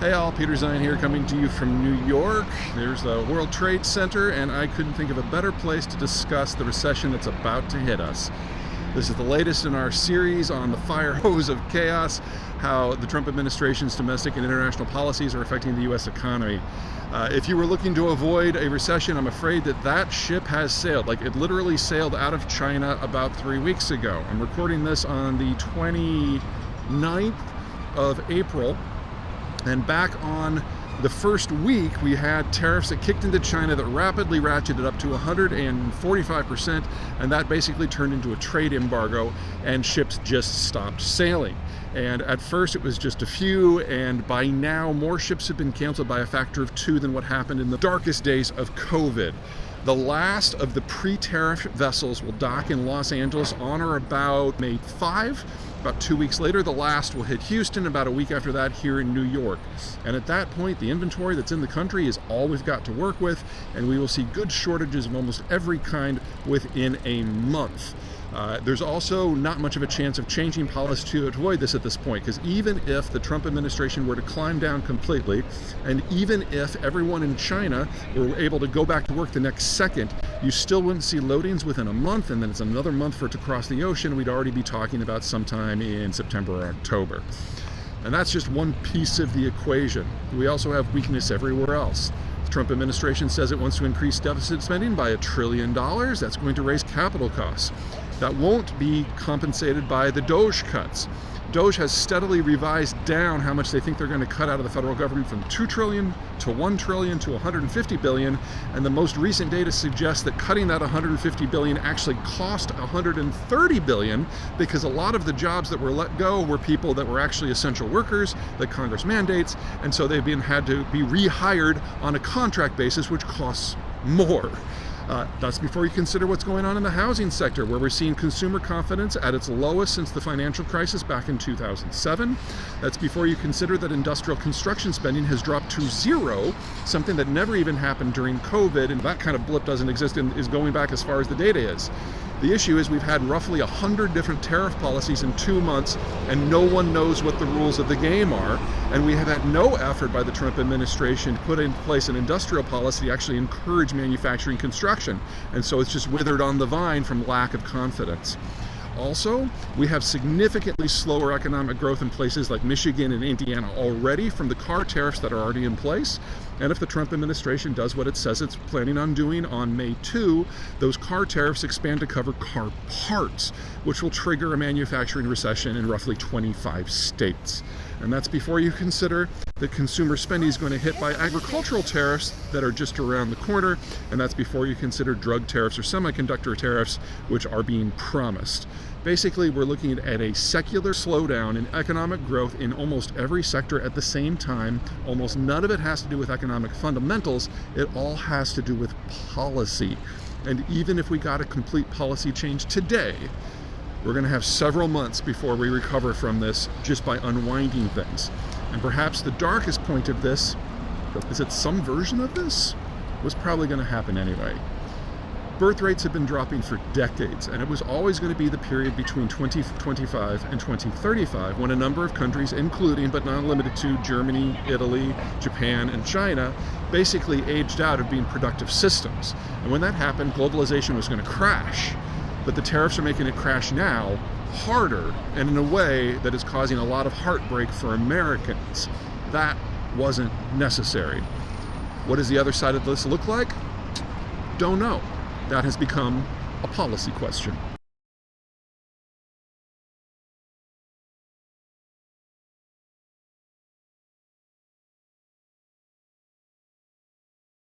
Hey all, Peter Zeihan here, coming to you from New York. There's the World Trade Center, and I couldn't think of a better place to discuss the recession that's about to hit us. This is the latest in our series on the fire hose of chaos, how the Trump administration's domestic and international policies are affecting the U.S. economy. If you were looking to avoid a recession, I'm afraid that ship has sailed. Like, it literally sailed out of China about 3 weeks ago. I'm recording this on the 29th of April. And back on the first week, we had tariffs that kicked into China that rapidly ratcheted up to 145%, and that basically turned into a trade embargo, and ships just stopped sailing. And at first it was just a few, and by now more ships have been canceled by a factor of 2 than what happened in the darkest days of COVID. The last of the pre-tariff vessels will dock in Los Angeles on or about May 5. About 2 weeks later, the last will hit Houston, about a week after that here in New York. And at that point, the inventory that's in the country is all we've got to work with, and we will see goods shortages of almost every kind within a month. There's also not much of a chance of changing policy to avoid this at this point, because even if the Trump administration were to climb down completely, and even if everyone in China were able to go back to work the next second, you still wouldn't see loadings within a month, and then it's another month for it to cross the ocean. We'd already be talking about sometime in September or October. And that's just one piece of the equation. We also have weakness everywhere else. The Trump administration says it wants to increase deficit spending by $1 trillion. That's going to raise capital costs. That won't be compensated by the DOGE cuts. DOGE has steadily revised down how much they think they're going to cut out of the federal government from $2 trillion to $1 trillion to $150 billion. And the most recent data suggests that cutting that $150 billion actually cost $130 billion, because a lot of the jobs that were let go were people that were actually essential workers that Congress mandates. And so they've had to be rehired on a contract basis, which costs more. That's before you consider what's going on in the housing sector, where we're seeing consumer confidence at its lowest since the financial crisis back in 2007. That's before you consider that industrial construction spending has dropped to zero, something that never even happened during COVID, and that kind of blip doesn't exist and is going back as far as the data is. The issue is we've had roughly 100 different tariff policies in 2 months, and no one knows what the rules of the game are. And we have had no effort by the Trump administration to put in place an industrial policy to actually encourage manufacturing construction. And so it's just withered on the vine from lack of confidence. Also, we have significantly slower economic growth in places like Michigan and Indiana already from the car tariffs that are already in place. And if the Trump administration does what it says it's planning on doing on May 2, those car tariffs expand to cover car parts, which will trigger a manufacturing recession in roughly 25 states. And that's before you consider that consumer spending is going to hit by agricultural tariffs that are just around the corner, and that's before you consider drug tariffs or semiconductor tariffs, which are being promised. Basically, we're looking at a secular slowdown in economic growth in almost every sector at the same time. Almost none of it has to do with economic fundamentals. It all has to do with policy. And even if we got a complete policy change today, we're going to have several months before we recover from this just by unwinding things. And perhaps the darkest point of this is that some version of this was probably going to happen anyway. Birth rates have been dropping for decades, and it was always going to be the period between 2025 and 2035 when a number of countries, including but not limited to Germany, Italy, Japan, and China, basically aged out of being productive systems. And when that happened, globalization was going to crash. But the tariffs are making it crash now harder, and in a way that is causing a lot of heartbreak for Americans. That wasn't necessary. What does the other side of this look like? Don't know. That has become a policy question.